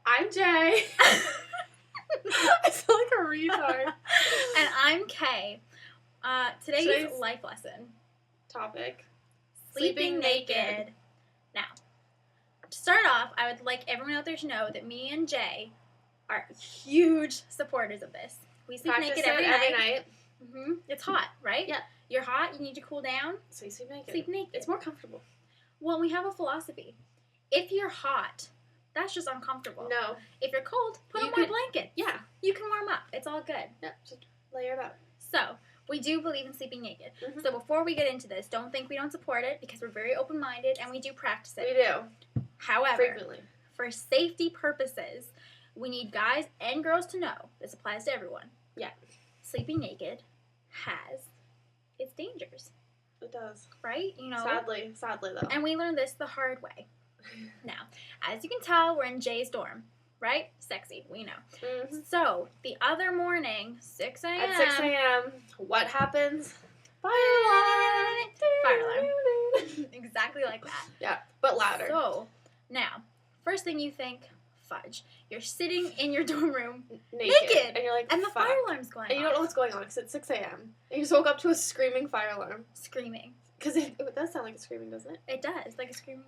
I'm Jay. I sound like a retard. And I'm Kay. Today's life lesson topic: sleeping naked. Now, to start off, I would like everyone out there to know that me and Jay are huge supporters of this. We sleep naked every night. Mm-hmm. It's hot, right? Yeah. You're hot. You need to cool down. So you sleep naked. Sleep naked. It's more comfortable. Well, we have a philosophy. If you're hot, that's just uncomfortable. No. If you're cold, put on more blanket. Yeah. You can warm up. It's all good. Yeah. Just layer it up. So, we do believe in sleeping naked. Mm-hmm. So before we get into this, don't think we don't support it because we're very open-minded and we do practice it. We do. However, frequently, for safety purposes, we need guys and girls to know, this applies to everyone. Yeah. Sleeping naked has its dangers. It does. Right? You know. Sadly though. And we learned this the hard way. Now, as you can tell, we're in Jay's dorm. Right? Sexy. We know. Mm-hmm. So, the other morning, 6 a.m. At 6 a.m., what happens? Fire alarm. Fire alarm. Exactly like that. Yeah, but louder. So, now, first thing you think, fudge. You're sitting in your dorm room naked. And you're like, and the fuck. fire alarm's going off. And you don't know what's going on because it's 6 a.m. And you just woke up to a screaming fire alarm. Screaming. Because it does sound like a screaming, doesn't it? It does. Like a screaming.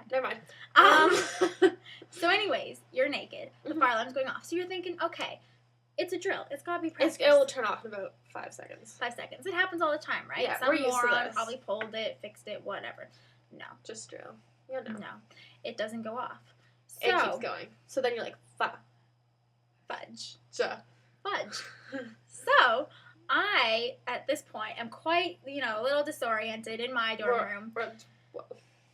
Never mind. So anyways, you're naked. The fire alarm's going off. So you're thinking, okay, it's a drill. It's got to be practiced. It will turn off in about 5 seconds. 5 seconds. It happens all the time, right? Yeah, Some we're used to moron this. probably pulled it, fixed it, whatever. No. Just drill. Yeah, no. No. It doesn't go off. So, it keeps going. So then you're like, fudge. Fudge. So, I, at this point, am quite, a little disoriented in my dorm room.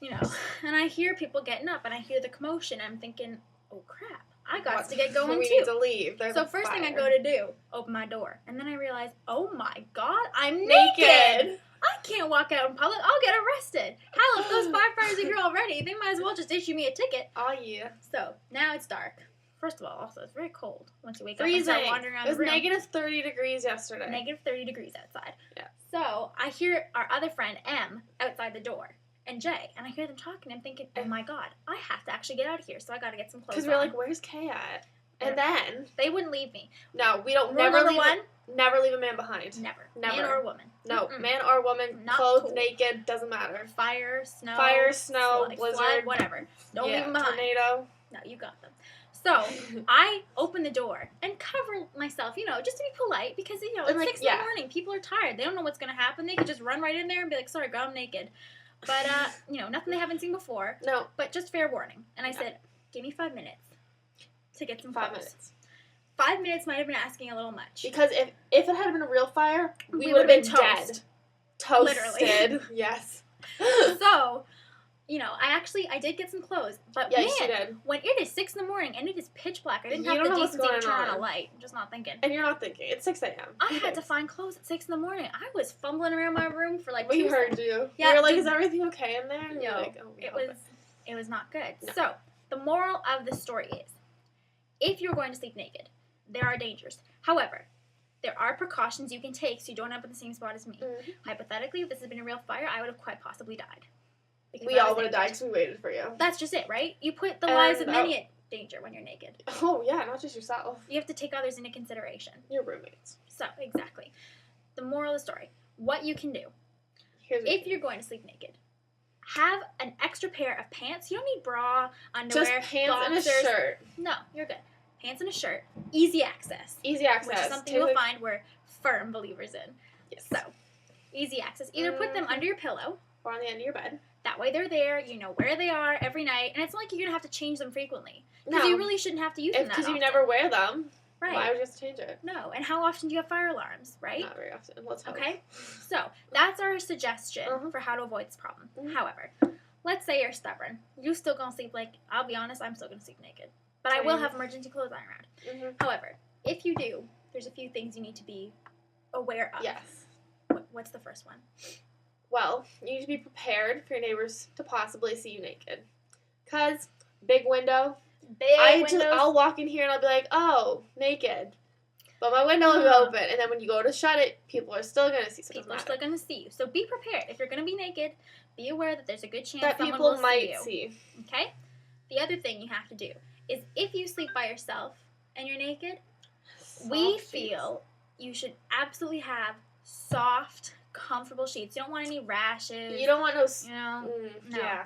And I hear people getting up, and I hear the commotion, and I'm thinking, oh, crap. I got to get going, we too. need to leave. There's so a first fire. thing I go to do, open my door. And then I realize, oh, my God, I'm naked. I can't walk out in public. I'll get arrested. Hell, if those firefighters are here already, they might as well just issue me a ticket. Oh, yeah. So, now it's dark. First of all, also, it's very cold once you wake Freezing. up and start wandering around the room. It was negative 30 degrees yesterday. Negative 30 degrees outside. Yeah. So, I hear our other friend, M, outside the door, and Jay, and I hear them talking, and I'm thinking, oh my God, I have to actually get out of here, so I gotta get some clothes on. Because we're like, where's Kay at? And then... They wouldn't leave me. No, we don't... Never leave a man behind. Never. Never. Man or woman. No, man or woman, Not clothed, cool. naked, doesn't matter. Fire, snow, blizzard, flood, whatever. Don't leave them behind. Tornado. No, you got them. So, I open the door and cover myself, just to be polite, because, it's 6 in the morning. People are tired. They don't know what's going to happen. They could just run right in there and be like, sorry, girl, I'm naked. But, nothing they haven't seen before. No. But just fair warning. And I said, give me 5 minutes to get some 5 clothes. minutes. 5 minutes might have been asking a little much. Because if it had been a real fire, we would would have been been dead. Toasted. Literally. Yes. So, I did get some clothes. But yes, man, you did. when it is 6 in the morning and it is pitch black, I didn't You have don't the know what's decency to going turn on on. a light. I'm just not thinking. And you're not thinking. It's 6 a.m. I had to find clothes at 6 in the morning. I was fumbling around my room for like We 2 heard seconds. you. Yeah, We were like, is everything okay in there? And No, you're like, oh, it was not good. No. So, the moral of the story is, if you're going to sleep naked, there are dangers. However, there are precautions you can take so you don't end up in the same spot as me. Mm-hmm. Hypothetically, if this had been a real fire, I would have quite possibly died. We all would have died because we waited for you. That's just it, right? You put the lives of many at danger when you're naked. Oh, yeah, not just yourself. You have to take others into consideration. Your roommates. So, exactly. The moral of the story. What you can do. If you're going to sleep naked, have an extra pair of pants. You don't need bra, underwear, just pants boxers. and a shirt. No, you're good. Pants and a shirt. Easy access. Easy access. Which is something you'll find we're firm believers in. Yes. So, easy access. Either put them under your pillow. Or on the end of your bed. That way they're there, you know where they are every night, and it's not like you're going to have to change them frequently. Because No. you really shouldn't have to use them that often. Because you never wear them. Right. Why would you have to change it? No, and how often do you have fire alarms, right? Not very often. Let's hope. Okay? So, that's our suggestion for how to avoid this problem. However, let's say you're stubborn. You're still going to sleep I'll be honest, I'm still going to sleep naked. But I will have emergency clothes lying around. However, if you do, there's a few things you need to be aware of. Yes. What's the first one? Well, you need to be prepared for your neighbors to possibly see you naked. Because, big window. I'll walk in here and I'll be like, oh, naked. But my window will be open. And then when you go to shut it, people are still going to see. People are still going to see you. So be prepared. If you're going to be naked, be aware that there's a good chance that someone people will might see you. see. Okay? The other thing you have to do is if you sleep by yourself and you're naked, Soft we sheets. feel you should absolutely have soft, comfortable sheets. You don't want any rashes. You don't want no,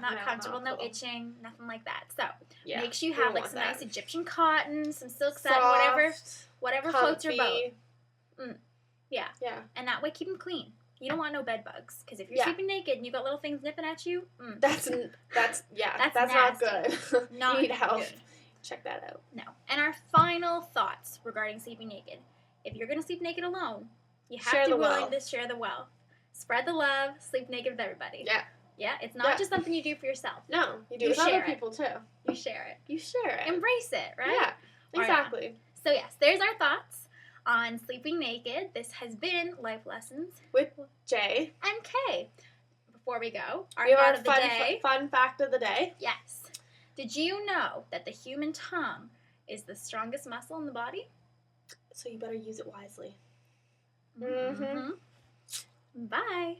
not comfortable, no itching, nothing like that. So make sure you don't have like want some that. nice Egyptian cotton, some silk satin, whatever floats your boat. Yeah. And that way, keep them clean. You don't want no bed bugs, because if you're sleeping naked and you got little things nipping at you, that's not good. Not you need help. good. Check that out. No. And our final thoughts regarding sleeping naked: if you're gonna sleep naked alone, you have to be willing to share the wealth. Spread the love. Sleep naked with everybody. Yeah. Yeah. It's not just something you do for yourself. No, you do it with other people too. You share it. You share it. Embrace it. Right. Yeah. Exactly. Right. So yes, there's our thoughts on sleeping naked. This has been Life Lessons with J and K. Before we go, our thought of the day. Fun fact of the day. Yes. Did you know that the human tongue is the strongest muscle in the body? So you better use it wisely. Mm-hmm. Bye.